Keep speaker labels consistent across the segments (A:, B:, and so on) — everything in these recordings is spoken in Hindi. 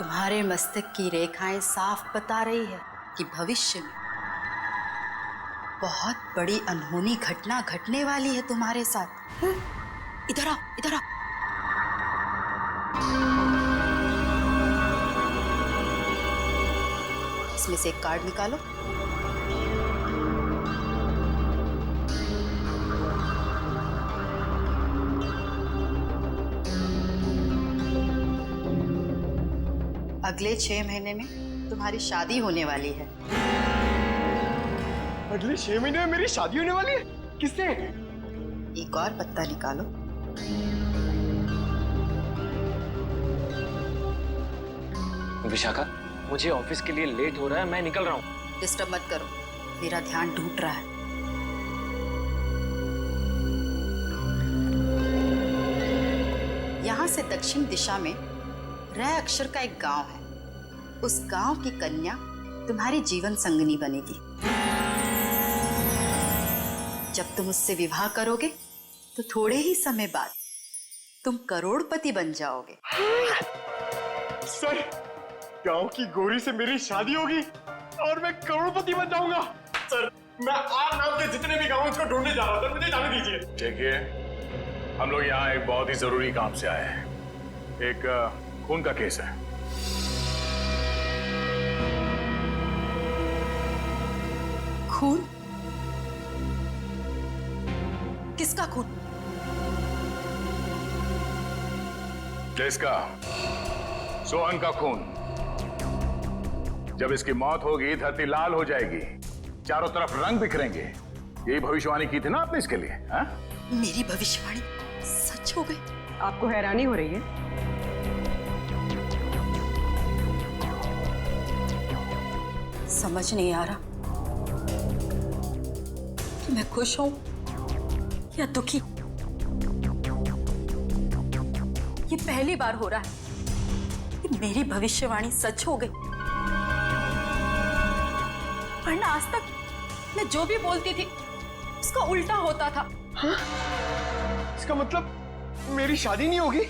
A: तुम्हारे मस्तक की रेखाएं साफ बता रही है कि भविष्य में बहुत बड़ी अनहोनी घटना घटने वाली है तुम्हारे साथ। इधर आओ, इधर आओ। इसमें से एक कार्ड निकालो। अगले 6 महीने में तुम्हारी शादी होने वाली है।
B: अगले 6 महीने में मेरी शादी होने वाली है? किससे?
A: एक और पत्ता निकालो।
C: विशाखा, मुझे ऑफिस के लिए लेट हो रहा है, मैं निकल रहा हूँ।
A: डिस्टर्ब मत करो, मेरा ध्यान टूट रहा है। यहाँ से दक्षिण दिशा में र अक्षर का एक गांव है। उस गांव की कन्या तुम्हारी जीवन संगनी बनेगी। जब तुम उससे विवाह करोगे तो थोड़े ही समय बाद तुम करोड़पति बन जाओगे।
B: सर, गांव की गोरी से मेरी शादी होगी और मैं करोड़पति बन जाऊंगा। सर, मैं आप नाम के जितने भी गांव को ढूंढने जा रहा था, मुझे जाने दीजिए।
D: देखिए, हम लोग यहाँ एक बहुत ही जरूरी काम से आए हैं। एक खून का केस है।
A: खून? किसका खून?
D: किसका? सोहन का खून। जब इसकी मौत होगी, धरती लाल हो जाएगी, चारों तरफ रंग बिखरेंगे। यही भविष्यवाणी की थी ना आपने इसके लिए? हा?
A: मेरी भविष्यवाणी सच हो गई?
E: आपको हैरानी हो रही है?
A: समझ नहीं आ रहा कि मैं खुश हूं या दुखी। ये पहली बार हो रहा है कि मेरी भविष्यवाणी सच हो गई, वरना आज तक मैं जो भी बोलती थी उसका उल्टा होता था।
B: हाँ? इसका मतलब मेरी शादी नहीं होगी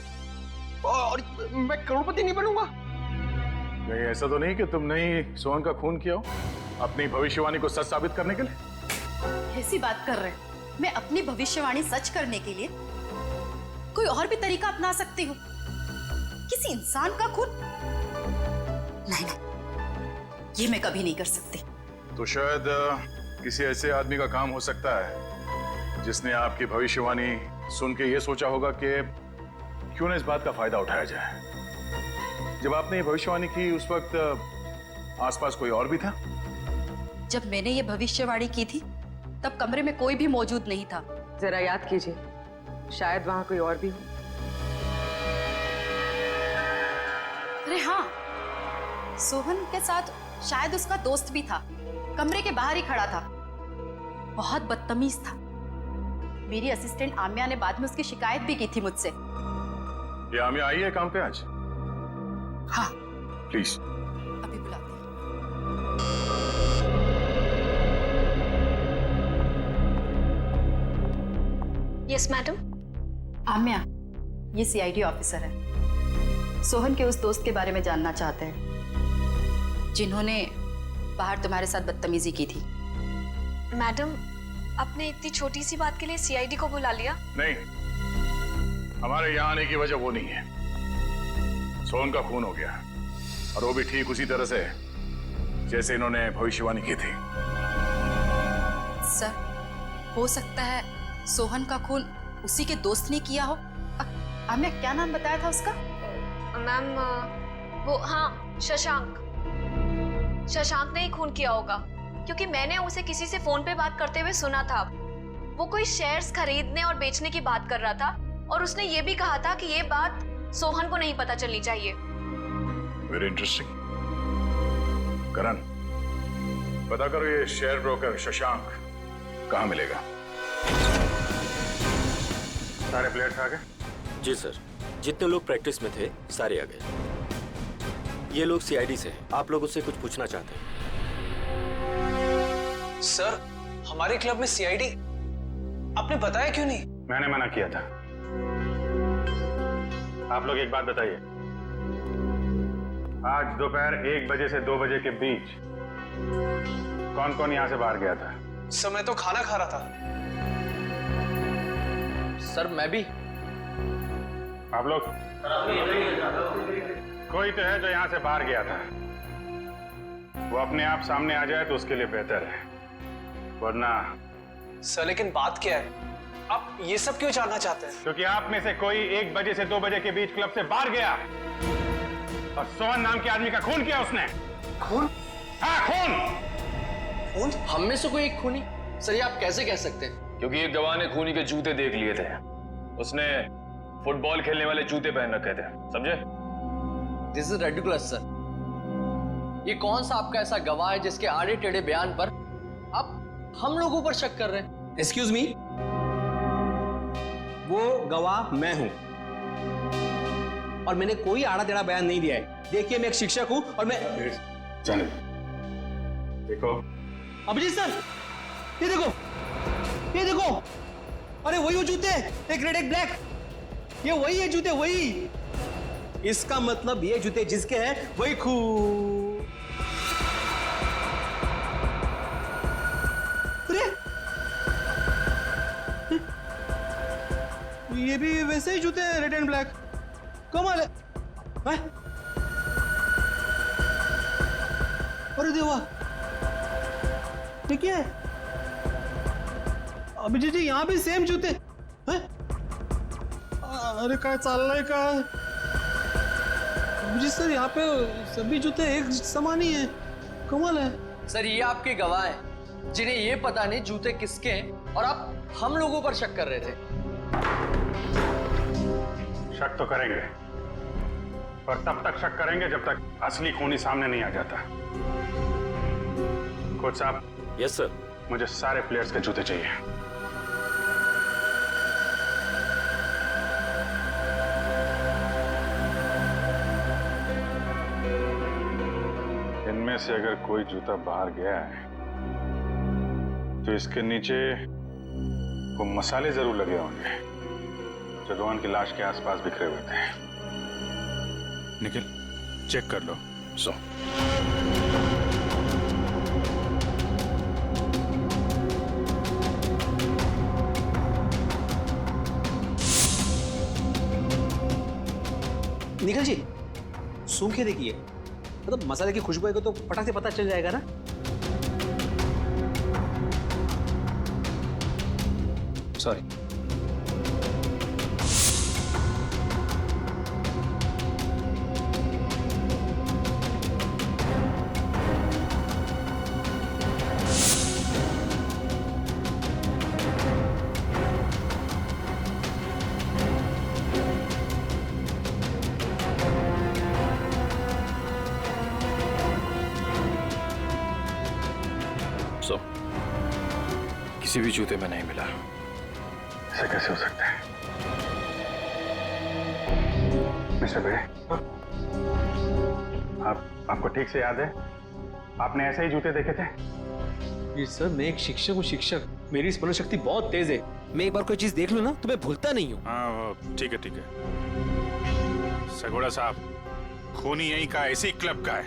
B: और मैं करोड़पति नहीं बनूंगा?
D: नहीं, ऐसा तो नहीं कि तुमने ही सोहन का खून किया हो अपनी भविष्यवाणी को सच साबित करने के लिए?
A: ऐसी बात कर रहे हैं? मैं अपनी भविष्यवाणी सच करने के लिए कोई और भी तरीका अपना सकती हूँ। किसी इंसान का खून? नहीं नहीं, ये मैं कभी नहीं कर सकती।
D: तो शायद किसी ऐसे आदमी का काम हो सकता है जिसने आपकी भविष्यवाणी सुन के ये सोचा होगा कि क्यों ना इस बात का फायदा उठाया जाए। जब आपने ये भविष्यवाणी की उस वक्त आसपास कोई और भी था?
A: जब मैंने ये भविष्यवाणी की थी तब कमरे में कोई भी मौजूद नहीं था।
E: जरा याद कीजिए, शायद वहां कोई और भी हो।
A: अरे हाँ, सोहन के साथ शायद उसका दोस्त भी था, कमरे के बाहर ही खड़ा था। बहुत बदतमीज था। मेरी असिस्टेंट आम्या ने बाद में उसकी शिकायत भी की थी मुझसे।
D: ये आम्या आई है काम पे आज?
A: हाँ,
D: प्लीज।
A: अभी बुलाते हैं।
F: Yes madam.
A: आम्या, ये सीआईडी ऑफिसर है। सोहन के उस दोस्त के बारे में जानना चाहते हैं जिन्होंने बाहर तुम्हारे साथ बदतमीजी की थी।
F: मैडम, आपने इतनी छोटी सी बात के लिए सीआईडी को बुला लिया?
D: नहीं, हमारे यहाँ आने की वजह वो नहीं है। सोहन का खून हो गया, और वो भी ठीक उसी तरह से जैसे इन्होंने भविष्यवाणी की थी।
A: सर, हो सकता है सोहन का खून उसी के दोस्त ने किया हो। आम्या, क्या नाम बताया था उसका?
F: मैम, वो हाँ, शशांक। शशांक ने ही खून किया होगा, क्योंकि मैंने उसे किसी से फोन पे बात करते हुए सुना था। वो कोई शेयर्स खरीदने और बेचने की बात कर रहा था, और उसने ये भी कहा था कि ये बात सोहन को नहीं पता चलनी चाहिए।
D: Very interesting. करण, पता करो ये शेयर ब्रोकर शशांक कहाँ मिलेगा। सारे प्लेयर्स आ गए?
G: जी सर, जितने लोग प्रैक्टिस में थे सारे आ गए। ये लोग सीआईडी से हैं। आप लोग उससे कुछ पूछना चाहते हैं?
C: सर, हमारे क्लब में सीआईडी आपने बताया क्यों नहीं?
D: मैंने मना किया था। आप लोग एक बात बताइए, आज दोपहर 1 बजे से 2 बजे के बीच कौन कौन यहाँ से बाहर गया था?
H: सर मैं तो खाना खा रहा था।
I: सर मैं भी।
D: आप लोग? कोई तो है जो यहाँ से बाहर गया था। वो अपने आप सामने आ जाए तो उसके लिए बेहतर है, वरना।
H: सर लेकिन बात क्या है, आप ये सब क्यों जानना चाहते हैं?
D: क्योंकि आप में से कोई 1 बजे से 2 बजे के बीच क्लब से बाहर गया और सोहन नाम के आदमी का खून किया उसने।
H: खून?
D: हाँ, खून।
H: खून?
I: हम में से कोई एक खूनी? सर ये आप कैसे कह सकते हैं?
C: क्योंकि एक गवाह ने खूनी के जूते देख लिए थे। उसने फुटबॉल खेलने वाले जूते पहन रखे थे, समझे?
I: This is ridiculous sir. ये कौन सा आपका ऐसा गवाह है जिसके आड़े टेढ़े बयान पर आप हम लोगों पर शक कर रहे हैं?
J: एक्सक्यूज मी, वो गवाह मैं हूं और मैंने कोई आड़ा टेढ़ा बयान नहीं दिया है। देखिए मैं एक शिक्षक हूं और मैं।
D: जाने देखो
J: अभिजीत सर, ये देखो, ये देखो, अरे वही वो जूते, एक रेड एक ब्लैक, ये वही है जूते, वही। इसका मतलब ये जूते जिसके हैं वही अरे ये भी वैसे ही जूते हैं, रेड एंड ब्लैक। कमाल है। अरे देवा, ये क्या है? अभिजीत जी यहाँ भी सेम जूते हैं? अरे काय चाललंय का? अभिजीत सर यहाँ पे सभी जूते एक समान ही है, कमाल है।
I: सर ये आपके गवाह हैं जिन्हें ये पता नहीं जूते किसके हैं और आप हम लोगों पर शक कर रहे थे।
D: शक तो करेंगे, पर तब तक शक करेंगे जब तक असली खूनी सामने नहीं आ जाता। कोच साहब।
G: Yes sir.
D: मुझे सारे प्लेयर्स के जूते चाहिए। इनमें से अगर कोई जूता बाहर गया है तो इसके नीचे वो मसाले जरूर लगे होंगे जो रोहन की लाश के आसपास बिखरे हुए थे। निखिल, चेक कर लो। सो
J: निखिल जी, सूंघ के देखिए, मतलब मसाले की खुशबू आएगी तो फटाक से पता चल जाएगा ना। सॉरी।
D: किसी भी जूते में नहीं मिला। ऐसा कैसे हो सकता है? मिस्टर बेड़े, आपको ठीक से याद है आपने ऐसे ही जूते देखे थे?
J: ये सर, मैं एक शिक्षक हूँ, शिक्षक। मेरी स्मरण शक्ति बहुत तेज है। मैं एक बार कोई चीज देख लूं ना तो मैं भूलता नहीं हूँ।
D: हाँ ठीक है ठीक है। सगोड़ा साहब, खूनी यहीं का, इसी क्लब का है।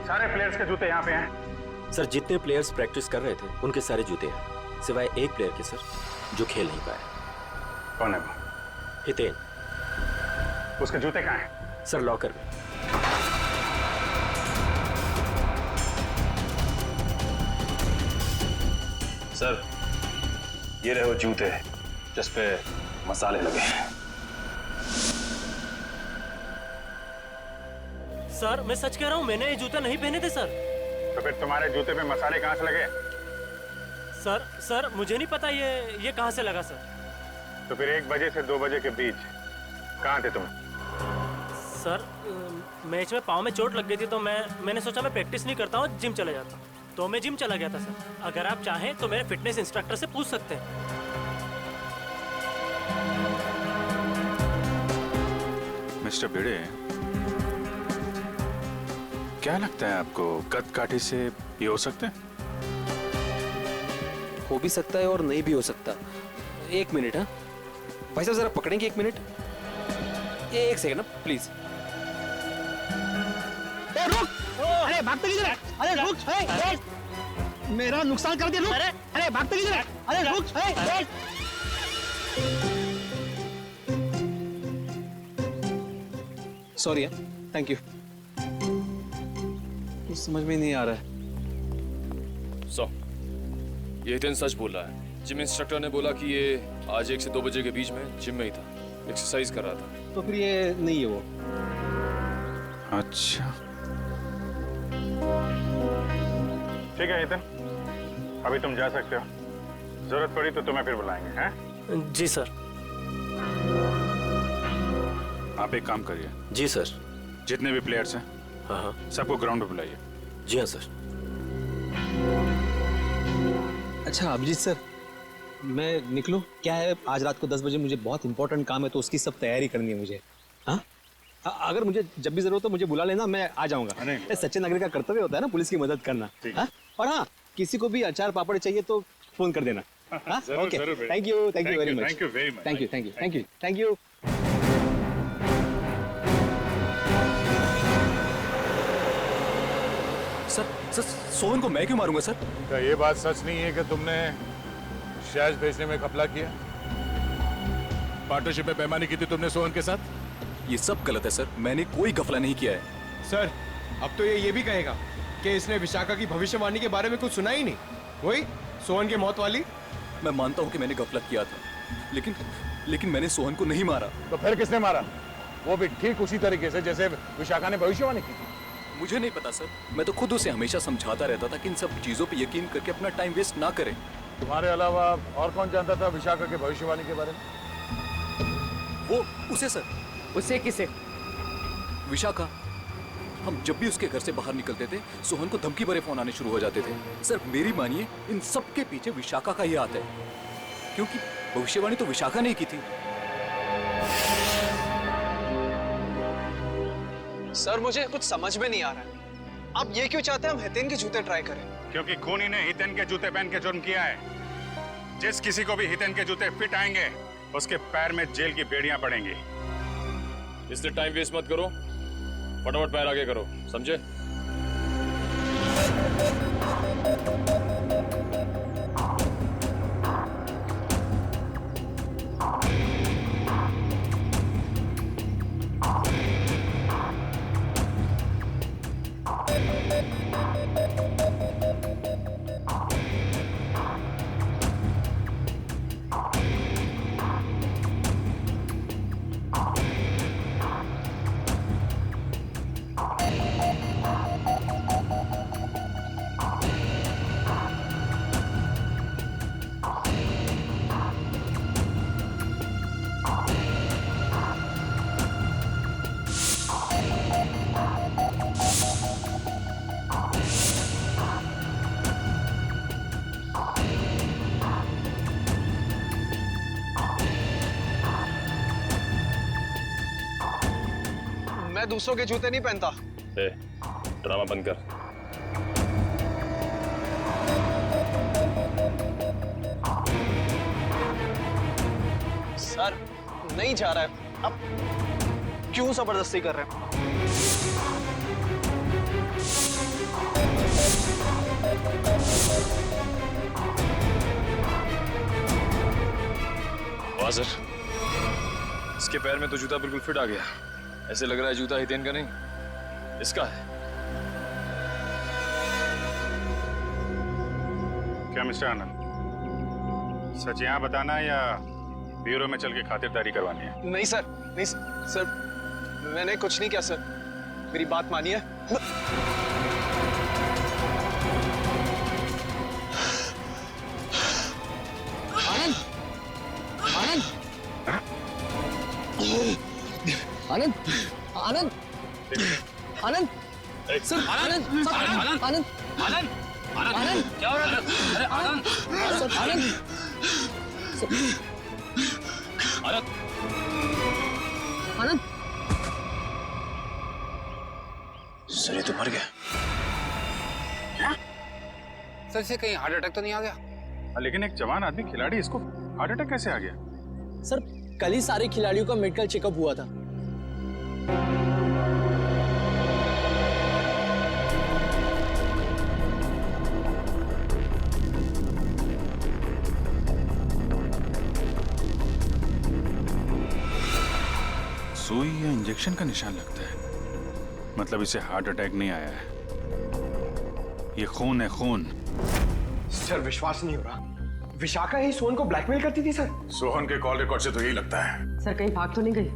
D: सारे प्लेयर्स के जूते यहाँ पे हैं।
G: सर जितने प्लेयर्स प्रैक्टिस कर रहे थे उनके सारे जूते हैं, सिवाय एक प्लेयर के सर जो खेल नहीं पाए।
D: कौन है वो?
G: हितेन।
D: उसके जूते कहाँ हैं?
G: सर लॉकर में।
C: सर ये रहे वो जूते जिस पे मसाले लगे हैं।
K: सर मैं सच कह रहा हूँ, मैंने ये जूते नहीं पहने थे सर।
D: तो फिर तुम्हारे जूते पे मसाले कहाँ से लगे?
K: सर मुझे नहीं पता ये कहाँ से लगा सर।
D: तो फिर 1 बजे से 2 बजे के बीच कहाँ थे तुम?
K: सर मैच में पाँव में चोट लग गई थी तो मैंने सोचा मैं प्रैक्टिस नहीं करता हूँ, जिम चला जाता, तो मैं जिम चला गया था सर। अगर आप चाहें तो मेरे फिटनेस इंस्ट्रक्टर से पूछ सकते हैं।
D: मिस्टर भिड़े, क्या लगता है आपको कद काठी से ये हो सकता है?
J: हो भी सकता है और नहीं भी हो सकता। 1 मिनट। हाँ भाई साहब, जरा पकड़ेंगे 1 मिनट? 1 सेकंड ना प्लीज। भागते किधर है? अरे रुक, ए, मेरा नुकसान कर दिया, रुक। अरे भागते किधर है? अरे रुक, ए। Sorry, thank you. कुछ समझ में नहीं आ रहा है।
C: ये हितेन सच बोल रहा है। जिम इंस्ट्रक्टर ने बोला कि ये आज 1 से 2 बजे के बीच में जिम में ही था, एक्सरसाइज कर रहा था।
J: तो फिर ये नहीं है वो।
D: अच्छा, ठीक है हितेन, अभी तुम जा सकते हो। जरूरत पड़ी तो तुम्हें फिर बुलाएंगे, हैं?
K: जी सर।
D: आप एक काम करिए,
G: जी सर।
D: जितने भी प्लेयर्स हैं
G: हाँ हाँ।
D: सबको ग्राउंड पे बुलाइए।
G: जी हाँ सर।
J: अच्छा अभिजीत सर, मैं निकलूं? क्या है, आज रात को 10 बजे मुझे बहुत इंपॉर्टेंट काम है, तो उसकी सब तैयारी करनी है मुझे। हाँ, अगर मुझे जब भी जरूरत हो मुझे बुला लेना, मैं आ जाऊंगा। ये सच्चे नागरिक का कर्तव्य होता है ना, पुलिस की मदद करना। हाँ? और हाँ, किसी को भी अचार पापड़ चाहिए तो फोन कर देना। हाँ? Okay, thank you very much. Thank you.
G: Sir Sohan को मैं क्यों मारूंगा सर?
D: क्या ये बात सच नहीं है कि तुमने शैज बेचने में घपला किया? पार्टनरशिप में बेईमानी की थी तुमने सोहन के साथ?
G: ये सब गलत है सर, मैंने कोई घपला नहीं किया है।
B: सर अब तो ये भी कहेगा कि इसने विशाखा की भविष्यवाणी के बारे में कुछ सुना ही नहीं, वही सोहन की मौत वाली।
G: मैं मानता हूँ कि मैंने गलत किया था, लेकिन मैंने सोहन को नहीं मारा।
D: तो फिर किसने मारा? वो भी ठीक उसी तरीके से जैसे विशाखा ने भविष्यवाणी की थी।
G: मुझे नहीं पता सर, मैं तो खुद उसे हमेशा समझाता रहता था कि इन सब चीजों पे यकीन करके अपना टाइम वेस्ट ना करें।
D: तुम्हारे अलावा और कौन जानता था विशाखा की भविष्यवाणी के बारे में?
G: वो उसे सर।
E: उसे किसे?
G: विशाखा। हम जब भी उसके घर से बाहर निकलते थे, सोहन को धमकी भरे फोन आने शुरू हो जाते थे। सर मेरी मानिए, इन सब के पीछे विशाखा का ही हाथ है, क्योंकि भविष्यवाणी तो विशाखा ने की थी।
H: सर मुझे कुछ समझ में नहीं आ रहा है, आप ये क्यों चाहते हैं हम हितेन के जूते ट्राई करें?
D: क्योंकि खूनी ने हितेन के जूते पहन के जुर्म किया है। जिस किसी को भी हितेन के जूते फिट आएंगे, उसके पैर में जेल की बेड़ियां पड़ेंगी।
C: इसलिए टाइम वेस्ट मत करो, फटाफट पैर आगे करो, समझे?
H: मैं दूसरों के जूते नहीं पहनता।
C: ड्रामा बंद कर।
H: सर नहीं जा रहा है, अब क्यों जबरदस्ती कर रहे हैं?
C: वाजर, इसके पैर में तो जूता बिल्कुल फिट आ गया। ऐसे लग रहा है जूता हितेन का नहीं, इसका है।
D: क्या मिस्टर आनंद, सच यहाँ बताना या ब्यूरो में चल के खातिरदारी करवानी है?
H: नहीं सर, नहीं सर, मैंने कुछ नहीं किया सर, मेरी बात मानिए।
I: आनंद, आनंद, आनंद, आनंद, आनंद, सर, आनंद, आनंद, आनंद, आनंद, आनंद, क्या हो रहा है? अरे आनंद, सर, आनंद, आनंद, आनंद,
H: सर ये तो मर गया।
D: क्या?
H: सर इसे कहीं हार्ट अटैक तो नहीं आ गया?
D: लेकिन एक जवान आदमी खिलाड़ी, इसको हार्ट अटैक कैसे आ गया?
I: सर कल ही सारे खिलाड़ियों का मेडिकल चेकअप हुआ था।
D: सुई या इंजेक्शन का निशान लगता है। मतलब इसे हार्ट अटैक नहीं आया है, ये खून है, खून।
B: सर विश्वास नहीं हो रहा, विशाखा ही सोहन को ब्लैकमेल करती थी सर।
D: सोहन के कॉल रिकॉर्ड से तो यही लगता है।
E: सर कहीं भाग तो नहीं गई?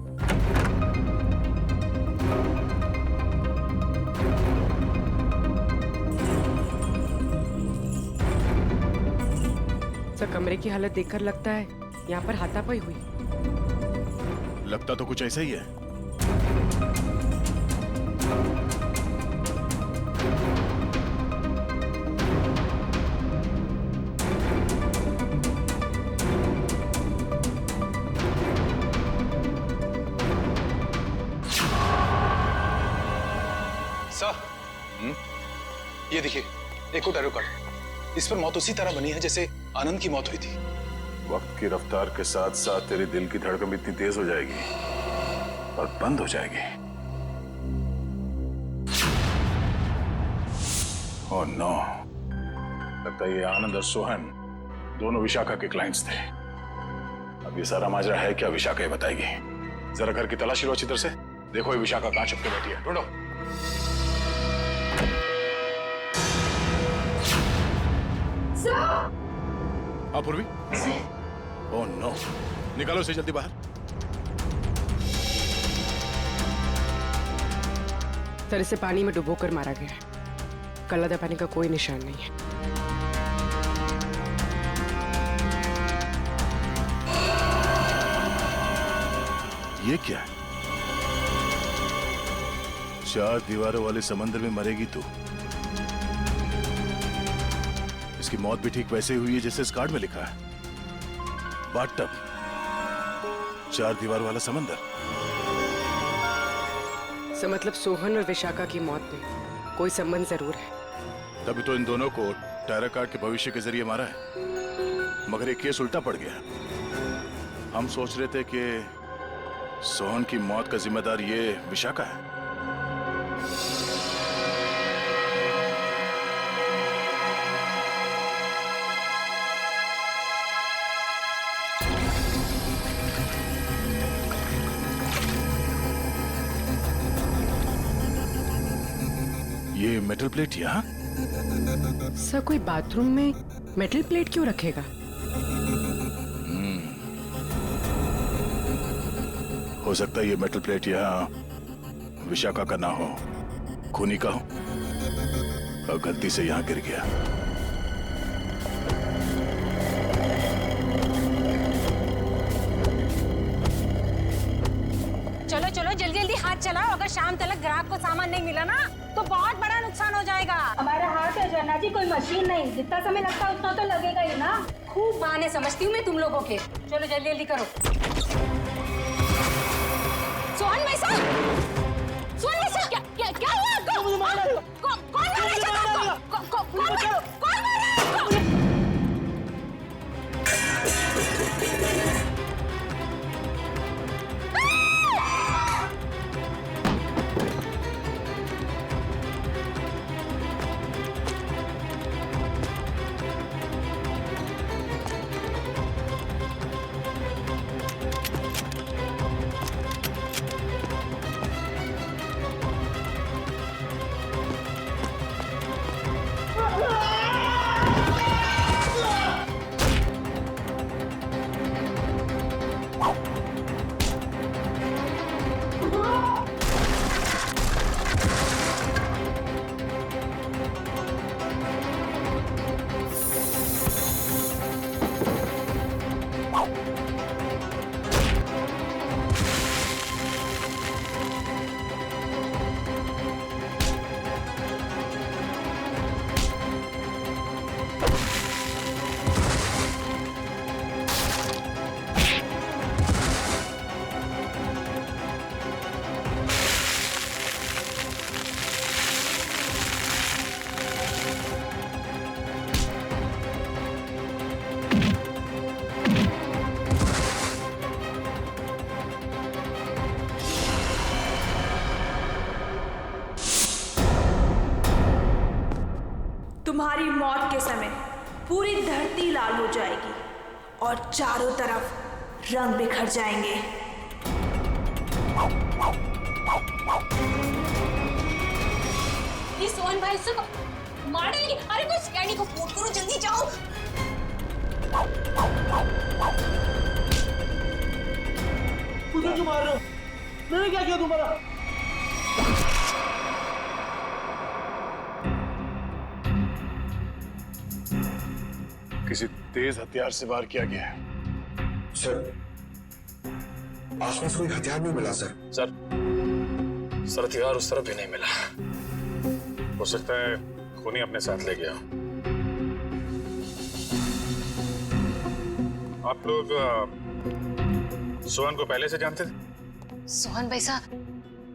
E: सर कमरे की हालत देखकर लगता है यहाँ पर हाथापाई हुई।
D: लगता तो कुछ ऐसा ही है।
H: सर, ये देखिए, एक और टैरो कार्ड। इस पर मौत उसी तरह बनी है जैसे आनंद की मौत हुई थी।
D: वक्त की रफ्तार के साथ साथ तेरे दिल की धड़कन इतनी तेज हो जाएगी और बंद हो जाएगी। ओह नो, लगता है ये आनंद और सोहन दोनों विशाखा के क्लाइंट्स थे। अब ये सारा माजरा है क्या, विशाखा ही बताएगी। जरा घर की तलाशी लो अच्छी तरह से, देखो ये विशाखा कहां छुप के बैठी है, ढूंढो। पूर्वी, ओह नो, निकालो इसे जल्दी बाहर।
E: सर इसे पानी में डुबोकर मारा गया है, गला दबाने का कोई निशान नहीं है।
D: ये क्या है? 4 दीवारों वाले समंदर में मरेगी तू। इसकी मौत भी ठीक वैसे ही हुई है जैसे इस कार्ड में लिखा है। बाथटब, 4 दीवार वाला समंदर।
E: सर मतलब सोहन और विशाखा की मौत में कोई संबंध जरूर है।
D: तभी तो इन दोनों को टैरो कार्ड के भविष्य के जरिए मारा है, मगर ये केस उल्टा पड़ गया। हम सोच रहे थे कि सोहन की मौत का जिम्मेदार ये विशाखा है। ये मेटल प्लेट यहाँ?
E: सर कोई बाथरूम में मेटल प्लेट क्यों रखेगा?
D: हो सकता है ये मेटल प्लेट यहाँ विशाखा का ना हो, खूनी का हो और गलती से यहाँ गिर गया।
L: चलो चलो जल्दी जल्दी हाथ चलाओ, अगर शाम तक ग्राहक को सामान नहीं मिला ना तो बहुत बड़ा नुकसान हो जाएगा।
M: हमारा हाथ है जन्ना जी, कोई मशीन नहीं, जितना समय लगता है उतना तो लगेगा ही ना।
L: खूब बहाने समझती हूँ मैं तुम लोगों के। चलो जल्दी जल्दी करो। सोहन मैसा, सोहन मैसा, क्या हुआ आपको? कौन मारा है? कौन मारा है?
M: तुम्हारी मौत के समय पूरी धरती लाल हो जाएगी और चारों तरफ रंग बिखर जाएंगे।
L: ये सोहन भाई से मार डालेंगे। अरे कोई सियानी को फोन करो, जल्दी जाओ।
J: मुझे क्यों मार रहे हो? मैंने क्या किया तुम्हारा?
D: किसी तेज हथियार से वार किया गया है।
N: सर, आसपास कोई हथियार नहीं मिला सर।
D: सर हथियार उस तरफ भी नहीं मिला। हो सकता है खूनी अपने साथ ले गया। आप लोग सोहन को पहले से जानते थे?
O: सोहन भाई साहब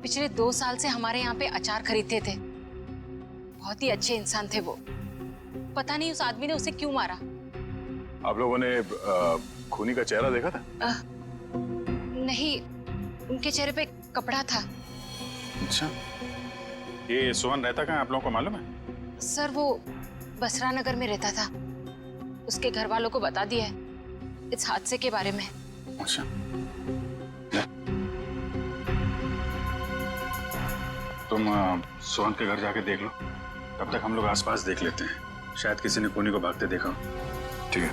O: पिछले 2 साल से हमारे यहाँ पे अचार खरीदते थे। बहुत ही अच्छे इंसान थे वो। पता नहीं उस आदमी ने उसे क्यों मारा।
D: आप लोगों ने खूनी का चेहरा देखा था?
O: नहीं, उनके चेहरे पे कपड़ा था।
D: अच्छा, ये सोहन रहता कहाँ आप लोगों को मालूम है?
O: सर वो बसरा नगर में रहता था। उसके घर वालों को बता दिया है इस हादसे के बारे में।
D: अच्छा, तुम सोहन के घर जाके देख लो। तब तक हम लोग आसपास देख लेते हैं, शायद किसी ने खूनी को भागते देखा हो। ठीक है।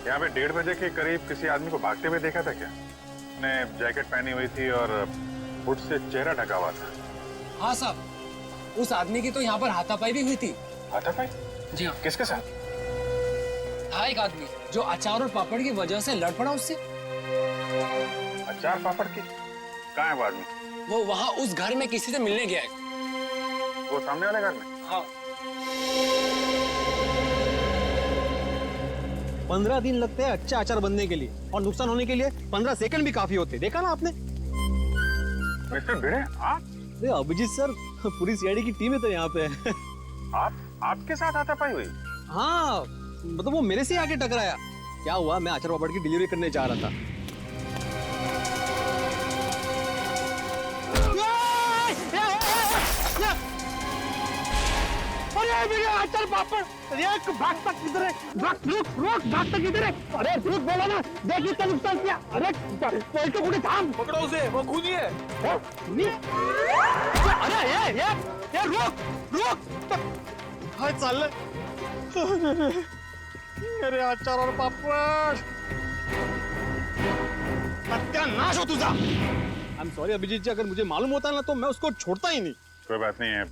D: यहाँ पे 1:30 बजे के करीब किसी आदमी को भागते हुए देखा था क्या? उसने जैकेट पहनी हुई थी और हुड से चेहरा ढका हुआ था।
I: हाँ साहब, उस आदमी की तो यहाँ पर हाथापाई भी हुई थी।
D: हाथापाई?
I: जी हाँ।
D: किसके साथ?
I: था एक आदमी जो अचार और पापड़ की वजह से लड़ पड़ा उससे।
D: अचार पापड़ की? कहाँ है वो आदमी?
I: वो वहाँ उस घर में किसी से मिलने गया है।
D: वो सामने वाले घर में?
I: हाँ।
J: 15 दिन लगते हैं अच्छा अचार बनने के लिए, और नुकसान होने के लिए 15 सेकंड भी काफी होते। देखा ना आपने?
D: मिस्टर भिड़े, आप?
J: अरे अभिजीत सर, पूरी सीआईडी की टीम है तो यहाँ पे।
D: आपके साथ हाथापाई हुई?
J: हाँ, मतलब वो मेरे से आके टकराया। क्या हुआ, मैं अचार पापड़ की डिलीवरी करने जा रहा था।
P: अरे मेरे अचार पापड़, अरे भागता किधर है? रुक, भागता किधर है? अरे रुक, बोला ना, देखिए क्या नुकसान किया। अरे पलटो कुछ थाम,
G: पकड़ो उसे, वो खूनी है।
P: खूनी? अरे ये रुक,
J: हाय चल। अरे अचार और पापड़, सत्यानाश हो तुझा। आई एम सॉरी अभिजीत जी, अगर मुझे मालूम होता ना तो मैं उसको छोड़ता ही नहीं।
D: कोई बात नहीं है,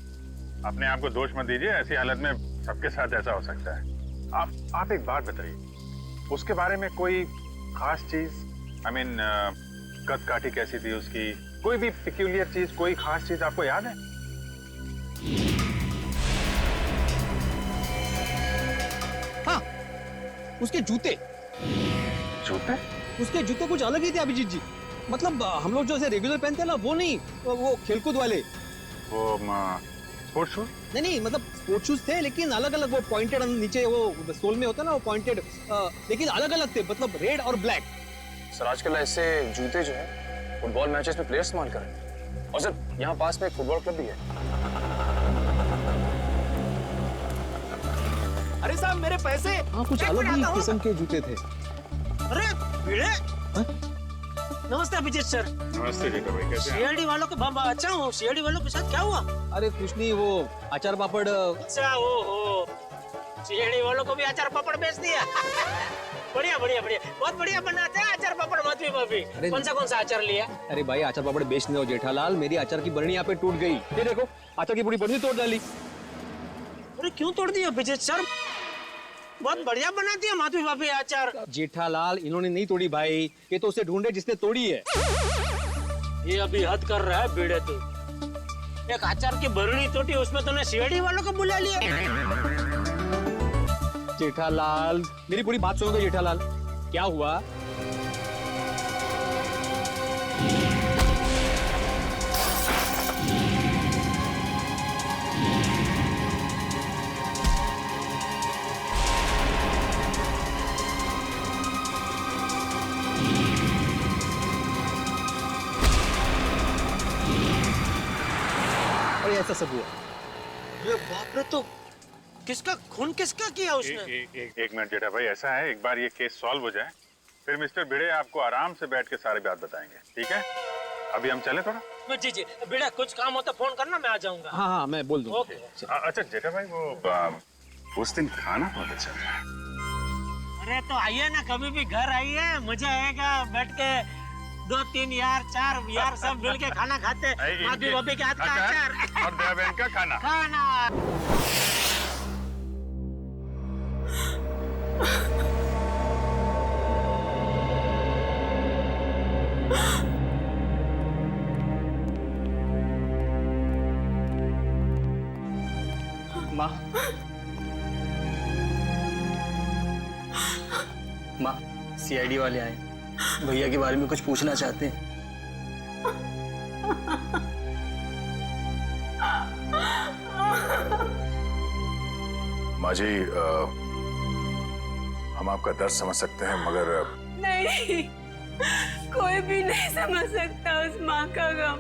D: अपने आप को दोष मत दीजिए। ऐसी हालत में सबके साथ ऐसा हो सकता है। आप एक बात बताइए, उसके बारे में कोई खास चीज, आई मीन कद काठी कैसी थी उसकी, कोई भी पिक्यूलियर चीज, कोई खास चीज आपको याद है?
J: हाँ, उसके जूते।
D: जूते?
J: उसके जूते कुछ अलग ही थे अभिजीत जी। मतलब हम लोग जो ऐसे रेगुलर पहनते हैं ना, वो नहीं, वो खेलकूद वाले।
D: वो स्पोर्ट्स शूज?
J: नहीं, मतलब स्पोर्ट्स शूज थे लेकिन अलग अलग, वो पॉइंटेड नीचे वो सोल में होता है ना, वो पॉइंटेड, लेकिन अलग अलग थे, मतलब रेड और ब्लैक।
I: सर आजकल ऐसे जूते जो है फुटबॉल मैचेस में प्लेयर्स इस्तेमाल कर रहे हैं। और सर यहाँ पास में एक फुटबॉल क्लब भी है।
P: अरे साहब मेरे पैसे।
J: हाँ, कुछ अलग ही किस्म के जूते थे।
P: अरे भिड़े, नमस्ते अभिजीत सर।
D: नमस्ते जीता भाई, कैसे हैं?
P: सीआईडी वालों के अच्छा हूँ। सीआईडी वालों के साथ क्या हुआ?
J: अरे कुछ नहीं, वो अचार पापड़।
P: अच्छा, ओ सीआईडी वालों को भी अचार पापड़ बेच दिया। बढ़िया, बहुत बढ़िया बनाते हैं अचार पापड़ माधवी भाभी। कौन सा अचार लिया?
J: अरे भाई, अचार पापड़ बेचने दो जेठालाल, मेरी अचार की बरनी यहाँ पे टूट गई। ये देखो, अचार की पूरी बरनी तोड़ डाली।
P: अरे क्यों तोड़ दिया अभिजीत सर? बहुत बढ़िया बना दिया माधवी भाभी अचार।
J: जेठालाल, इन्होंने नहीं तोड़ी भाई, ये तो उसे ढूंढे जिसने तोड़ी है।
P: ये अभी हद कर रहा है भिड़े तू। एक अचार की बरनी टूटी, उसमें तूने सीआईडी वालों को बुला लिया।
J: जेठालाल, मेरी पूरी बात सुनो तो जेठालाल, क्या हुआ? ऐसा सब हुआ।
P: अरे बाप रे, तो किसका खून किसका किया उसने?
D: एक मिनट जेठा भाई, ऐसा है, एक बार ये केस सॉल्व हो जाए फिर मिस्टर भिड़े आपको आराम से बैठ के सारी बात बताएंगे, ठीक है? अभी हम चले थोड़ा।
P: जी जी बेटा, कुछ काम हो तो फोन करना, मैं आ जाऊंगा।
J: हाँ हाँ मैं बोल दूंगा।
D: अच्छा जेठा भाई, वो उस दिन खाना बहुत अच्छा था।
P: अरे तो आइए ना, कभी भी घर आइए, मजा आएगा। बैठ के 2 3 यार 4 यार सब मिल के खाना खाते, भाभी भाभी के हाथ का अचार
D: और दया बहन का खाना।
J: माँ, सीआईडी वाले आए, भैया के बारे में कुछ पूछना चाहते हैं।
D: माँ जी, हम आपका दर्द समझ सकते हैं, मगर
L: नहीं, कोई भी नहीं समझ सकता उस माँ का गम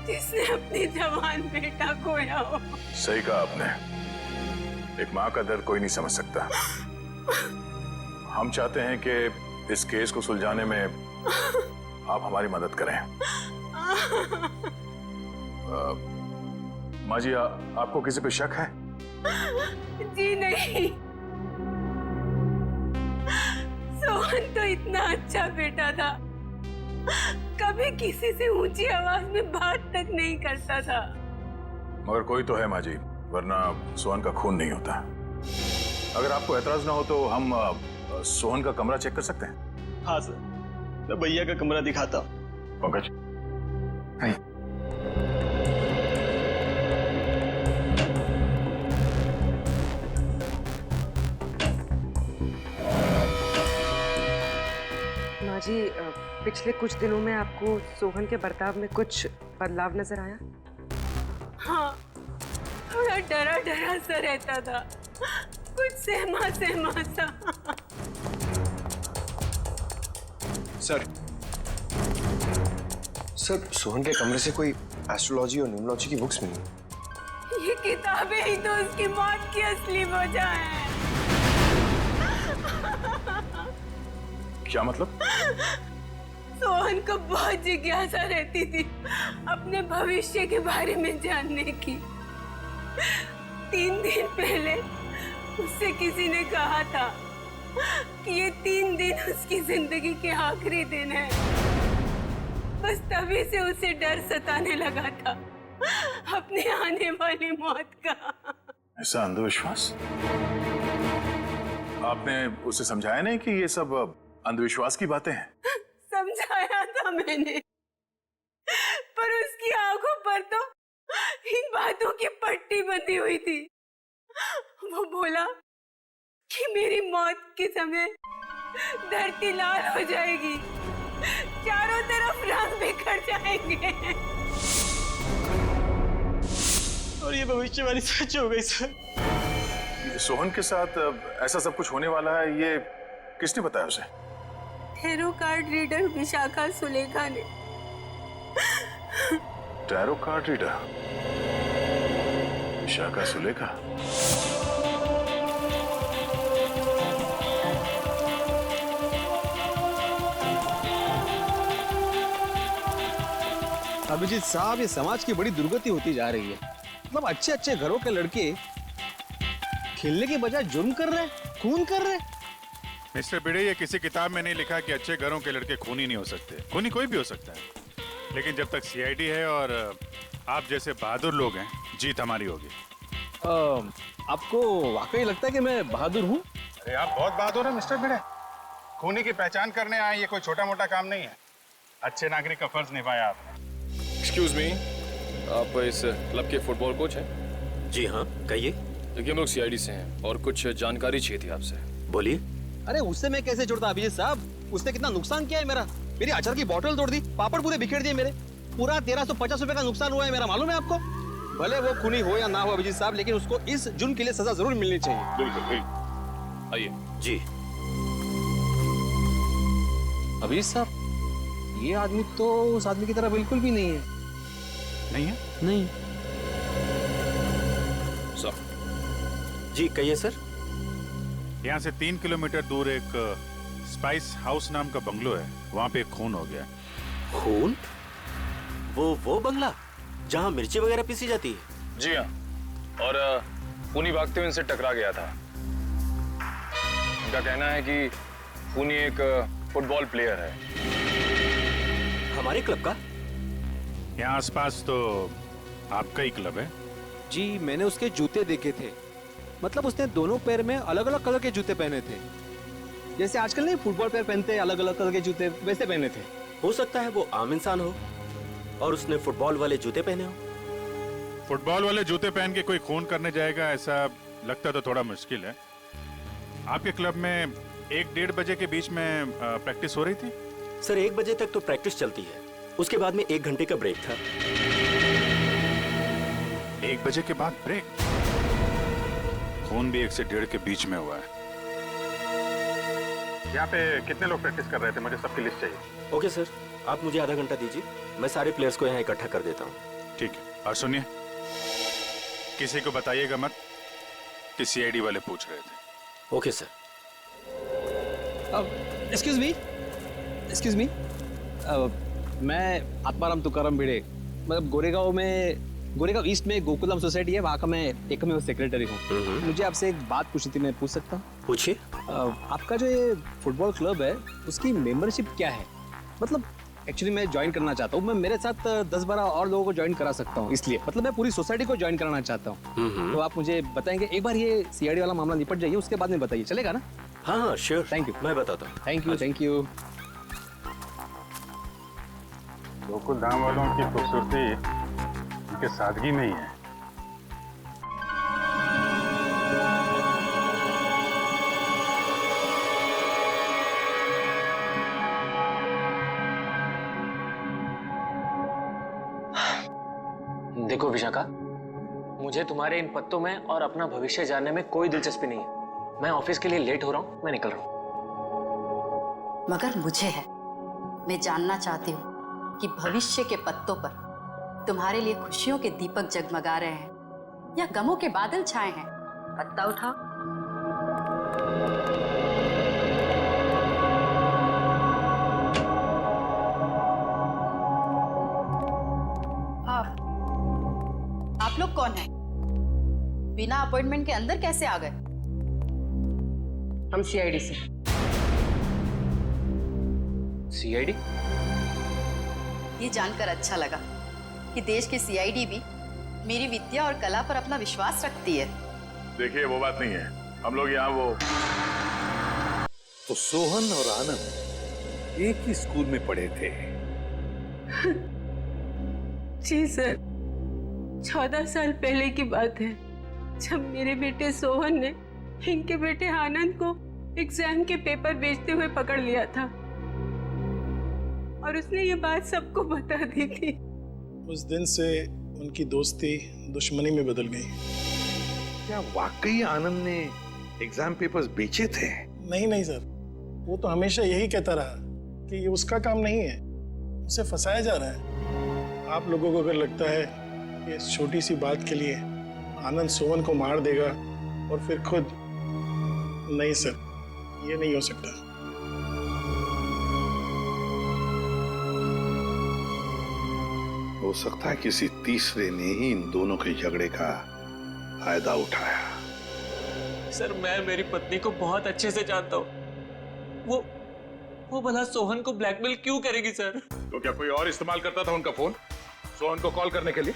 L: जिसने अपनी जवान बेटा खोया हो।
D: सही कहा आपने, एक माँ का दर्द कोई नहीं समझ सकता। हम चाहते हैं कि इस केस को सुलझाने में आप हमारी मदद करें। माँ जी, आपको किसी पे शक है?
L: जी नहीं, सोहन तो इतना अच्छा बेटा था, कभी किसी से ऊंची आवाज में बात तक नहीं करता था।
D: मगर कोई तो है माँ जी, वरना सोहन का खून नहीं होता। अगर आपको एतराज ना हो तो हम सोहन का कमरा चेक कर सकते हैं?
J: हाँ सर, मैं भैया का कमरा दिखाता हूँ।
D: पंकज,
E: माँ जी, पिछले कुछ दिनों में आपको सोहन के बर्ताव में कुछ बदलाव नजर आया?
L: हाँ, थोड़ा डरा डरा सा रहता था, कुछ सहमा सहमा सा।
N: सर, सोहन के कमरे से कोई एस्ट्रोलॉजी और न्यूमरोलॉजी की बुक्स मिली।
L: ये किताबें ही तो उसकी मौत की असली वजह है।
D: क्या मतलब?
L: सोहन को बहुत जिज्ञासा रहती थी अपने भविष्य के बारे में जानने की। 3 दिन पहले उससे किसी ने कहा था कि ये 3 दिन उसकी जिंदगी के आखिरी दिन है। बस तभी से उसे डर सताने लगा था अपने आने वाली मौत का।
D: ऐसा अंधविश्वास? आपने उसे समझाया नहीं कि ये सब अंधविश्वास की बातें हैं?
L: समझाया था मैंने, पर उसकी आंखों पर तो इन बातों की पट्टी बंधी हुई थी। वो बोला कि मेरी मौत के समय धरती लाल हो जाएगी, चारों तरफ रंग बिखर जाएंगे।
J: और ये भविष्यवाणी सच हो गई सर।
D: सोहन के साथ ऐसा सब कुछ होने वाला है, ये किसने बताया उसे?
L: Tarot card reader Vishakha Sulekha ने।
D: Tarot card reader Vishakha Sulekha?
J: Abhijeet साहब, ये समाज की बड़ी दुर्गति होती जा रही है। मतलब अच्छे अच्छे घरों के लड़के खेलने के बजाय जुर्म कर रहे हैं, खून कर रहे हैं।
D: मिस्टर भिड़े, ये किसी किताब में नहीं लिखा कि अच्छे घरों के लड़के खूनी नहीं हो सकते। खूनी कोई भी हो सकता है, लेकिन जब तक सीआईडी है और आप जैसे बहादुर लोग हैं, जीत हमारी होगी।
J: आपको वाकई लगता है कि मैं बहादुर हूँ?
D: अरे आप बहुत बहादुर हैं मिस्टर भिड़े। खूनी की पहचान करने आए, ये कोई छोटा मोटा काम नहीं है। अच्छे नागरिक का फर्ज निभाया आपने।
C: एक्सक्यूज मी, आप इस क्लब के फुटबॉल कोच हैं?
H: जी हाँ, कहिए।
C: देखिए, हम लोग सीआईडी से हैं और कुछ जानकारी चाहिए थी आपसे।
H: बोलिए।
J: अरे उससे मैं कैसे जुड़ता अभिजीत साहब? उसने कितना नुकसान किया है मेरा। मेरी अचार की बोतल तोड़ दी, पापड़ पूरे बिखेर दिए मेरे। पूरा 1350 रुपए का नुकसान हुआ है मेरा, मालूम है आपको? भले वो खूनी हो या ना हो अभिजीत साहब, लेकिन उसको इस जुर्म के लिए सजा जरूर मिलनी चाहिए।
C: बिल्कुल बिल्कुल। आइए।
H: जी।
J: अभिजीत साहब, ये आदमी तो उस आदमी की तरह बिल्कुल भी नहीं है।
D: नहीं है?
J: नहीं।
Q: जी कहिए सर।
D: यहाँ से 3 किलोमीटर दूर एक स्पाइस हाउस नाम का बंगलो है, वहाँ पे एक खून हो गया।
Q: खून? वो बंगला जहाँ मिर्ची वगैरह पीसी जाती है?
C: जी हाँ, और खूनी भागते हुए इनसे टकरा गया था। उनका कहना है कि खूनी एक फुटबॉल प्लेयर है।
Q: हमारे क्लब का?
D: यहाँ आसपास तो आपका ही क्लब है।
J: जी मैंने उसके जूते देखे थे, मतलब उसने दोनों पैर में अलग अलग कलर के जूते पहने थे, जैसे आजकल नहीं फुटबॉल प्लेयर पहनते हैं अलग अलग कलर के जूते, वैसे पहने थे।
Q: हो सकता है वो आम इंसान हो और उसने फुटबॉल वाले जूते पहने हो।
D: फुटबॉल वाले जूते पहन के कोई खून करने जाएगा ऐसा लगता तो थोड़ा मुश्किल है। आपके क्लब में 1-1:30 बजे के बीच में प्रैक्टिस हो रही थी?
Q: सर 1 बजे तक तो प्रैक्टिस चलती है, उसके बाद में 1 घंटे का ब्रेक था।
D: 1 बजे के बाद ब्रेक? खून भी 1 से 1:30 के बीच में हुआ है। यहाँ पे कितने लोग प्रैक्टिस कर रहे थे? मुझे सबकी लिस्ट चाहिए।
Q: ओके सर, आप मुझे आधा घंटा दीजिए, मैं सारे प्लेयर्स को यहाँ इकट्ठा कर देता हूँ।
D: ठीक है, और सुनिए, किसी को बताइएगा मत कि सीआईडी वाले पूछ रहे थे।
Q: Okay sir.
J: एक्सक्यूज मी, मैं आत्माराम तुकाराम भिड़े, मतलब गोरेगांव ईस्ट में गोकुलम सोसाइटी है, वहाँ का मैं एकमेव सेक्रेटरी हूँ। मुझे आपसे एक बात पूछनी थी, मैं पूछ सकता हूँ?
Q: पूछिए।
J: आपका जो ये फुटबॉल क्लब है उसकी मेंबरशिप क्या है? मतलब एक्चुअली मैं ज्वाइन करना चाहता हूँ, मैं मेरे साथ 10-12 और लोगों को ज्वाइन करा सकता हूँ, इसलिए मतलब मैं पूरी सोसाइटी को ज्वाइन कराना चाहता हूँ। तो आप मुझे बताएंगे, एक बार ये सीआईडी वाला मामला निपट जाइए, उसके बाद में बताइए, चलेगा ना?
Q: हाँ श्योर,
J: थैंक यू।
Q: मैं बताता हूँ।
J: Thank you.
D: गोकुल धाम वालों की खूबसूरती उनके सादगी में ही है।
P: देखो विशाखा, मुझे तुम्हारे इन पत्तों में और अपना भविष्य जानने में कोई दिलचस्पी नहीं है। मैं ऑफिस के लिए लेट हो रहा हूँ, मैं निकल रहा हूँ।
A: मगर मुझे है, मैं जानना चाहती हूँ कि भविष्य के पत्तों पर तुम्हारे लिए खुशियों के दीपक जगमगा रहे हैं या गमों के बादल छाए हैं? पत्ता उठाओ। आप लोग कौन हैं? बिना अपॉइंटमेंट के अंदर कैसे आ गए?
E: हम सीआईडी से।
P: सीआईडी?
A: ये जानकर अच्छा लगा कि देश की सीआईडी भी मेरी विद्या और कला पर अपना विश्वास रखती है।
D: देखिए वो बात नहीं है, हम लोग यहाँ वो
R: तो सोहन और आनंद एक ही स्कूल में पढ़े थे।
L: जी सर, 14 साल पहले की बात है, जब मेरे बेटे सोहन ने इनके बेटे आनंद को एग्जाम के पेपर बेचते हुए पकड़ लिया था और उसने ये बात सबको बता दी थी।
S: उस दिन से उनकी दोस्ती दुश्मनी में बदल गई।
R: क्या वाकई आनंद ने एग्जाम पेपर्स बेचे थे?
S: नहीं सर, वो तो हमेशा यही कहता रहा कि ये उसका काम नहीं है, उसे फंसाया जा रहा है। आप लोगों को अगर लगता है कि इस छोटी सी बात के लिए आनंद सोहन को मार देगा और फिर खुद, नहीं सर, ये नहीं हो सकता।
R: हो सकता है किसी तीसरे ने ही इन दोनों के झगड़े का फायदा उठाया।
P: सर मैं मेरी पत्नी को बहुत अच्छे से जानता हूँ, वो भला सोहन को ब्लैकमेल क्यों करेगी सर?
D: तो क्या कोई और इस्तेमाल करता था उनका फोन सोहन को कॉल करने के लिए?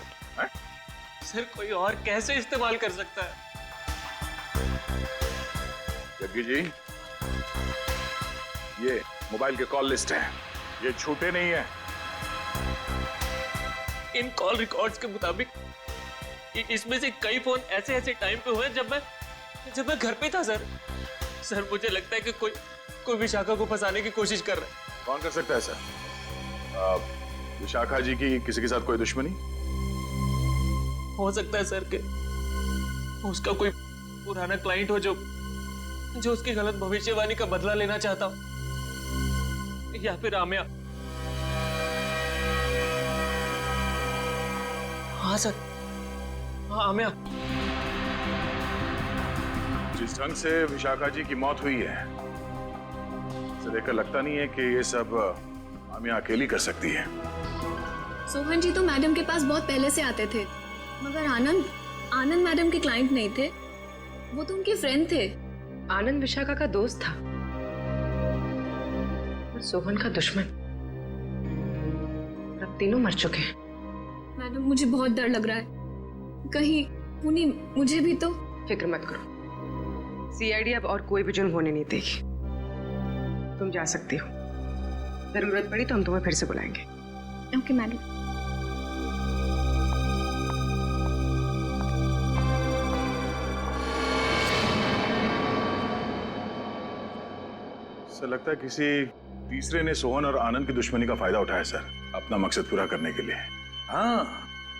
P: सर कोई और कैसे इस्तेमाल कर सकता है?
D: जग्गी जी, ये मोबाइल के कॉल लिस्ट है, ये झूठे नहीं है।
P: इन कॉल रिकॉर्ड्स के मुताबिक इसमें से कई फोन ऐसे टाइम पे हुए जब मैं घर पे था सर मुझे लगता है कि कोई विशाखा को फंसाने की कोशिश कर रहा है।
D: कौन कर सकता है सर? विशाखा जी की किसी के साथ कोई दुश्मनी?
P: हो सकता है सर कि उसका कोई पुराना क्लाइंट हो जो उसकी गलत भविष्यवाणी का बदला लेना चाहता हो, या फिर आमिया। हाँ सर, हाँ आमिया।
D: जिस ढंग से विशाखा जी की मौत हुई है, इसे देखकर लगता नहीं है कि ये सब आमिया अकेली कर सकती है।
F: सोहन जी तो मैडम के पास बहुत पहले से आते थे, मगर आनंद मैडम के क्लाइंट नहीं थे, वो तो उनके फ्रेंड थे।
E: आनंद विशाखा का दोस्त था और सोहन का दुश्मन। अब तीनों मर चुके हैं।
F: मैडम मुझे बहुत डर लग रहा है, कहीं उन्हीं मुझे भी तो।
E: फिक्र मत करो, सीआईडी अब और कोई भी जुर्म होने नहीं देगी। तुम जा सकती हो, जरूरत पड़ी तो हम तुम्हें फिर से बुलाएंगे।
F: Okay madam.
D: सर लगता है किसी तीसरे ने सोहन और आनंद की दुश्मनी का फायदा उठाया सर, अपना मकसद पूरा करने के लिए।
R: हाँ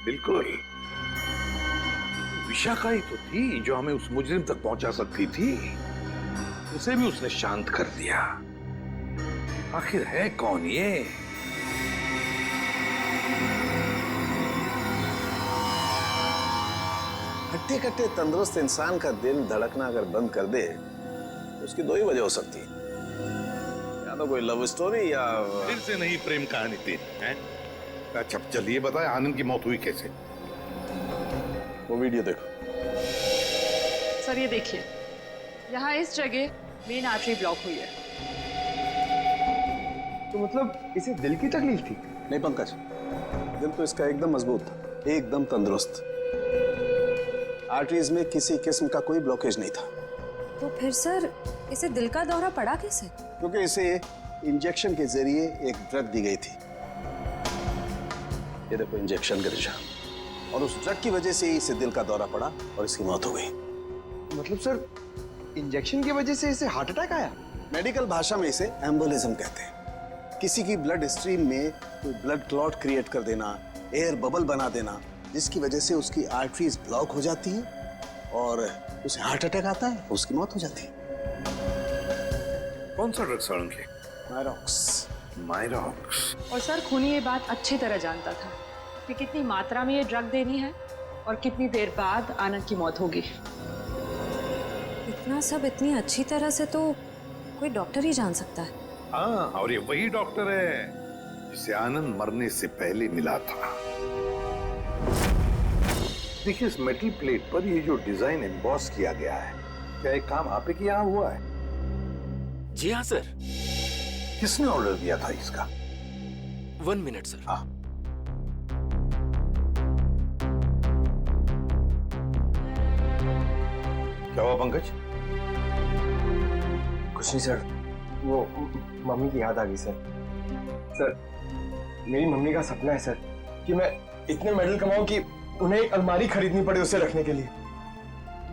R: बिल्कुल, विशाखा ही तो थी जो हमें उस मुजरिम तक पहुंचा सकती थी। उसे भी उसने शांत कर दिया। आखिर है कौन ये?
N: हट्टे कट्टे तंदुरुस्त इंसान का दिल धड़कना अगर बंद कर दे तो उसकी दो ही वजह हो सकती है, या तो कोई लव स्टोरी या
R: फिर से नहीं प्रेम कहानी थी। अच्छा चलिए बताए आनंद की मौत हुई कैसे?
N: वो वीडियो देखो।
T: सर ये देखिए, यहाँ इस जगह मेन आर्टरी ब्लॉक हुई है।
N: तो मतलब इसे दिल की तकलीफ थी? नहीं पंकज, दिल तो इसका एकदम मजबूत था, एकदम तंदुरुस्त। आर्टरीज में किसी किस्म का कोई ब्लॉकेज नहीं था।
U: तो फिर सर इसे दिल का दौरा पड़ा कैसे?
N: क्योंकि इसे इंजेक्शन के जरिए एक ड्रग दी गई थी। ये देखो इंजेक्शन का निशान, और उस ड्रग की वजह से ही इसे दिल का दौरा पड़ा और इसकी मौत हो गई। मतलब सर इंजेक्शन की वजह से इसे हार्ट अटैक आया? मेडिकल भाषा में इसे एम्बोलिज्म कहते हैं। किसी की ब्लड स्ट्रीम में कोई ब्लड क्लॉट क्रिएट कर देना, एयर बबल बना देना, जिसकी वजह से उसकी आर्टरीज ब्लॉक हो जाती है और उसे हार्ट अटैक आता है, उसकी मौत हो जाती है।
R: कौन सा ड्रग सड़न के?
N: मायरॉक्स।
R: मायरॉक्स।
T: और सर खूनी ये बात अच्छी तरह जानता था कि कितनी मात्रा में ये ड्रग देनी है और कितनी देर बाद आनंद की मौत होगी।
U: इतना सब इतनी अच्छी तरह से तो कोई डॉक्टर ही जान सकता है।
R: हाँ, और ये वही डॉक्टर है जिसे आनंद मरने से पहले मिला था। देखिए इस मेटल प्लेट पर ये जो डिजाइन एम्बॉस किया गया है, क्या एक काम आप ही के यहाँ हुआ है?
G: जी हाँ सर।
R: किसने ऑर्डर दिया था इसका?
G: 1 मिनट सर।
R: हाँ। क्या हुआ पंकज?
B: कुछ नहीं सर, वो मम्मी की याद आ गई सर। सर मेरी मम्मी का सपना है सर कि मैं इतने मेडल कमाऊं कि उन्हें एक अलमारी खरीदनी पड़े उसे रखने के लिए।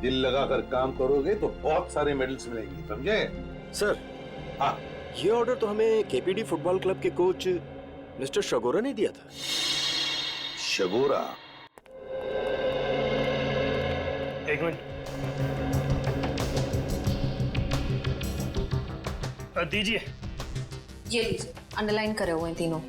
R: दिल लगाकर काम करोगे तो बहुत सारे मेडल्स मिलेंगे, समझे?
Q: सर
R: हाँ,
Q: ये ऑर्डर तो हमें केपीडी फुटबॉल क्लब के कोच मिस्टर शगोरा ने दिया था।
R: शगोरा?
B: एक मिनट दीजिए।
U: ये लीजिए, अंडरलाइन करे हुए हैं तीनों।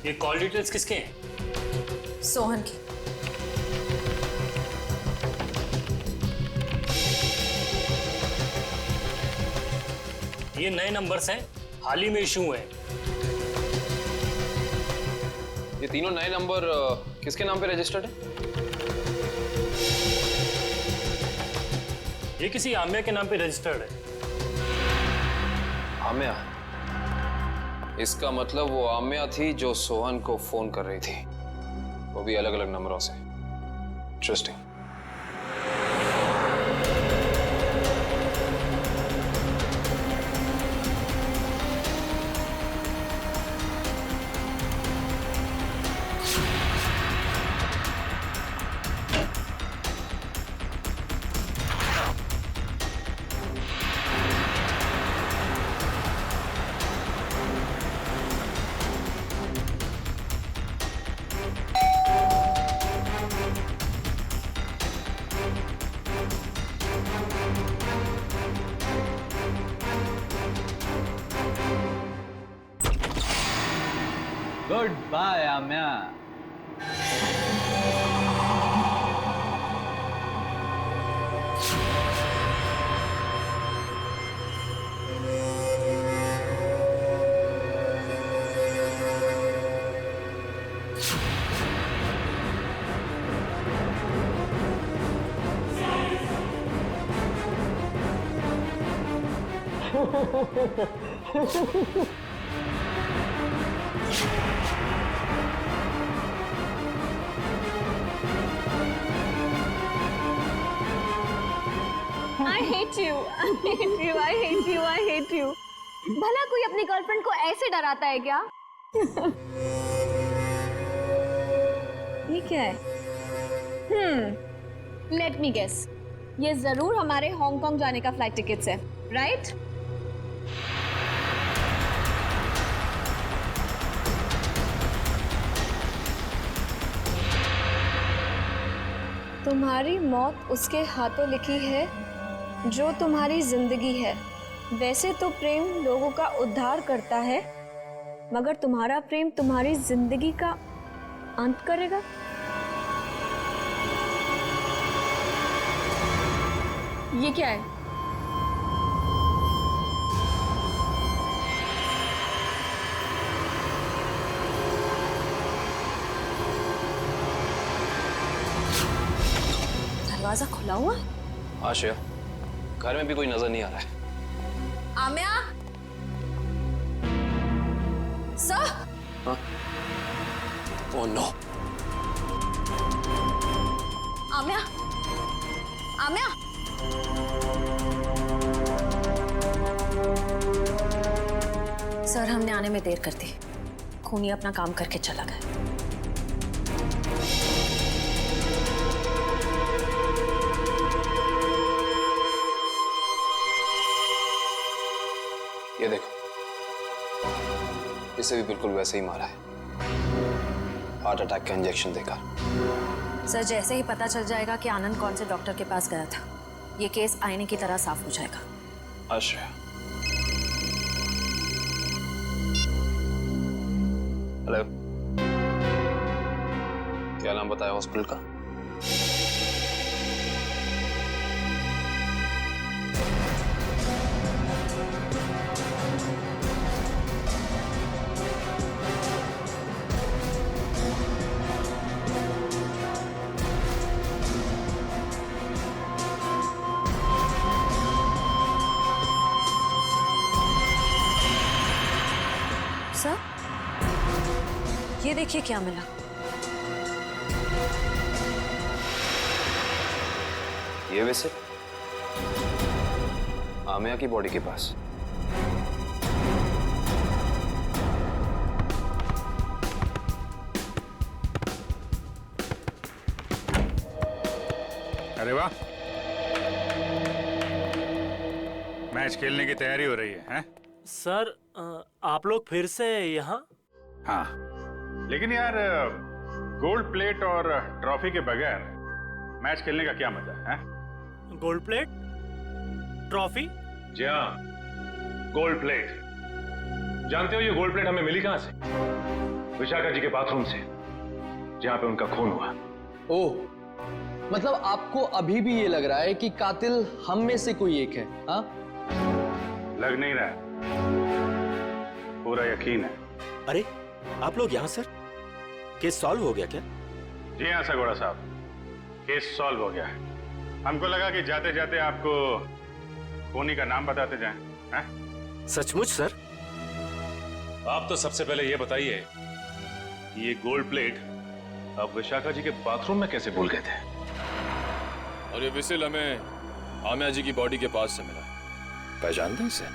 K: ये कॉल डिटेल्स किसके हैं?
U: सोहन की।
K: ये नए नंबर्स हैं, हाल ही में इशू हुए हैं।
V: ये तीनों नए नंबर किसके नाम पे रजिस्टर्ड है?
K: ये किसी आमिया के नाम पे रजिस्टर्ड है।
V: आमिया? इसका मतलब वो आमिया थी जो सोहन को फोन कर रही थी, वो भी अलग अलग नंबरों से। Interesting.
I: Good bye Aamya.
F: I hate you. I hate you. I hate you. I hate you. भला कोई अपनी गर्लफ्रेंड को ऐसे डराता है क्या? ये क्या है? Let me guess. ये जरूर हमारे हांगकांग जाने का फ्लाइट टिकट्स है, राइट? तुम्हारी मौत उसके हाथों लिखी है जो तुम्हारी जिंदगी है। वैसे तो प्रेम लोगों का उद्धार करता है, मगर तुम्हारा प्रेम तुम्हारी जिंदगी का अंत करेगा। ये क्या है? दरवाजा खुला हुआ?
V: आशया, घर में भी कोई नजर नहीं आ रहा है।
F: आम्या? सर?
V: हाँ? Oh no.
F: आम्या? आम्या?
U: सर, हमने आने में देर कर दी। खूनी अपना काम करके चला गया।
V: ये देखो, इसे भी बिल्कुल वैसे ही मारा है, हार्ट अटैक का इंजेक्शन देकर।
U: सर, जैसे ही पता चल जाएगा कि आनंद कौन से डॉक्टर के पास गया था, ये केस आईने की तरह साफ हो जाएगा।
V: आश्रय, हेलो, क्या नाम बताया हॉस्पिटल का?
U: सर, ये देखिए क्या मिला।
V: ये वैसे आमिया की बॉडी के पास।
D: अरे वाह, मैच खेलने की तैयारी हो रही है, हैं?
K: सर, आप लोग फिर से यहाँ?
D: हाँ, लेकिन यार गोल्ड प्लेट और ट्रॉफी के बगैर मैच खेलने का क्या मजा है?
K: Gold plate, trophy?
M: जी हाँ, गोल्ड प्लेट। जानते हो ये गोल्ड प्लेट हमें मिली कहां से? विशाखा जी के बाथरूम से, जहां पे उनका खून हुआ।
I: ओह, मतलब आपको अभी भी ये लग रहा है कि कातिल हम में से कोई एक है? हाँ,
D: लग नहीं रहा, पूरा यकीन है।
Q: अरे, आप लोग यहाँ सर? केस सॉल्व हो गया क्या?
D: जी हाँ सगोड़ा साहब, केस सॉल्व हो गया है। हमको लगा कि जाते जाते आपको खूनी का नाम बताते जाएं, हैं?
Q: सचमुच सर?
M: आप तो सबसे पहले ये बताइए कि ये गोल्ड प्लेट आप विशाखा जी के बाथरूम में कैसे भूल गए थे?
C: और ये विसिल हमें आमिया जी की बॉडी के पास से मिला। पहचानते हैं इसे?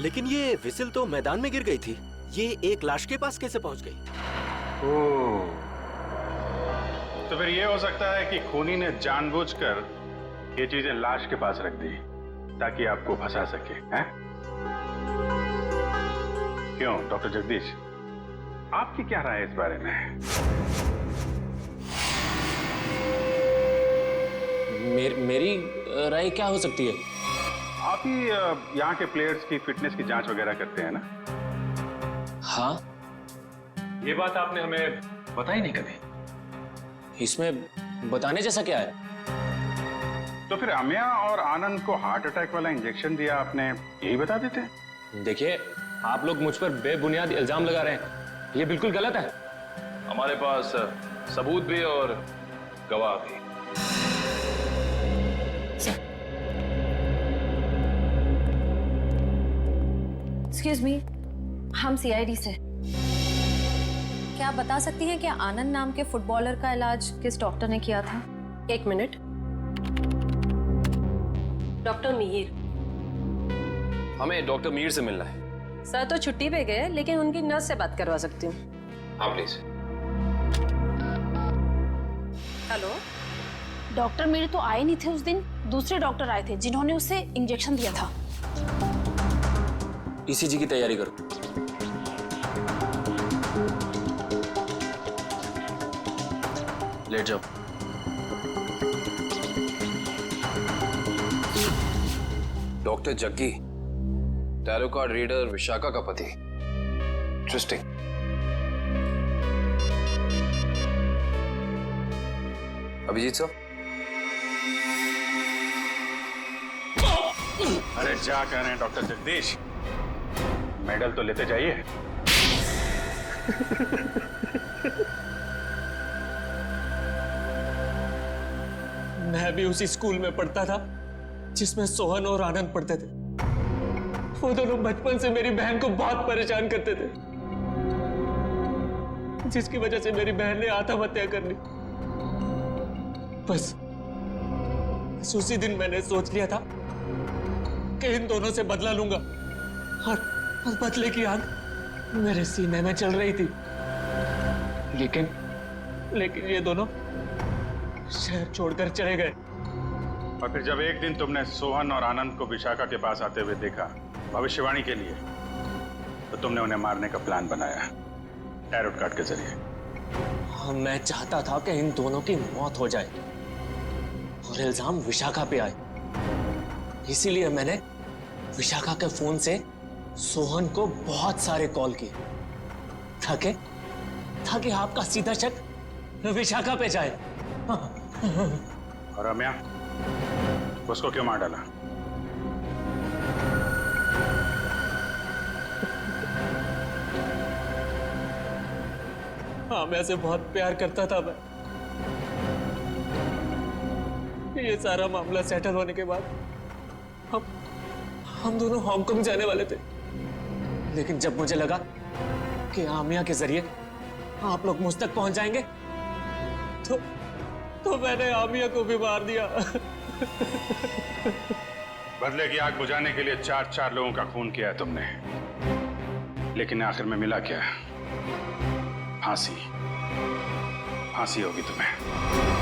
Q: लेकिन ये विसिल तो मैदान में गिर गई थी, ये एक लाश के पास कैसे पहुंच गई?
D: ओह, तो फिर ये हो सकता है कि खूनी ने जानबूझकर ये चीजें लाश के पास रख दी ताकि आपको फंसा सके, हैं? क्यों डॉक्टर जगदीश, आपकी क्या राय है इस बारे में?
I: मेरी राय क्या हो सकती है?
D: आप ही यहाँ के प्लेयर्स की फिटनेस की जांच वगैरह करते हैं ना?
I: हाँ।
M: ये बात आपने हमें बताई नहीं कभी।
I: इसमें बताने जैसा क्या है?
D: तो फिर अमिया और आनंद को हार्ट अटैक वाला इंजेक्शन दिया आपने, यही बता देते?
I: देखिए, आप लोग मुझ पर बेबुनियाद इल्जाम लगा रहे हैं, ये बिल्कुल गलत है।
C: हमारे पास सबूत भी और गवाह भी।
U: एक्सक्यूज मी, हम सीआईडी से। क्या आप बता सकती हैं कि आनंद नाम के फुटबॉलर का इलाज किस डॉक्टर ने किया था?
H: एक मिनट। डॉक्टर मीर।
V: हमें डॉक्टर मीर से मिलना है।
H: सर तो छुट्टी पे गए, लेकिन उनकी नर्स से बात करवा सकती हूँ।
V: हाँ प्लीज।
H: हेलो।
O: डॉक्टर मीर तो आए नहीं थे उस दिन, दूसरे डॉक्टर आए थे जिन्होंने उसे इंजेक्शन दिया था।
I: ईसीजी की तैयारी करो। लेट जाओ।
V: Doctor Jaggi, tarot card reader Vishakha का पति। इंटरेस्टिंग। अभिजीत साहब।
D: अरे क्या कह रहे हैं डॉक्टर जगदीश, मेडल तो लेते जाइए।
P: मैं भी उसी स्कूल में पढ़ता था जिसमें सोहन और आनंद पढ़ते थे। वो दोनों बचपन से मेरी बहन को बहुत परेशान करते थे, जिसकी वजह से मेरी बहन ने आत्महत्या कर ली। बस उसी दिन मैंने सोच लिया था कि इन दोनों से बदला लूंगा, और बदले की आग मेरे सीने में चल रही थी। लेकिन ये दोनों शहर छोड़कर चले गए।
D: और फिर जब एक दिन तुमने सोहन और आनंद को विशाखा के पास आते हुए देखा भविष्यवाणी के लिए, तो तुमने उन्हें मारने का प्लान बनाया टैरोट कार्ड के जरिए।
P: मैं चाहता था कि इन दोनों की मौत हो जाए और इल्जाम विशाखा पे आए। इसीलिए मैंने विशाखा के फोन से सोहन को बहुत सारे कॉल किए ताकि आपका सीधा शक विशाखा पे जाए।
D: और रम्या, उसको क्यों मार डाला?
P: हाँ, मैं से बहुत प्यार करता था मैं। ये सारा मामला सेटल होने के बाद हम दोनों हांगकांग जाने वाले थे, लेकिन जब मुझे लगा कि आमिया के जरिए आप लोग मुझ तक पहुंच जाएंगे, तो मैंने आमिया को भी मार दिया।
D: बदले की आग बुझाने के लिए 4 लोगों का खून किया है तुमने, लेकिन आखिर में मिला क्या? फांसी। फांसी होगी तुम्हें।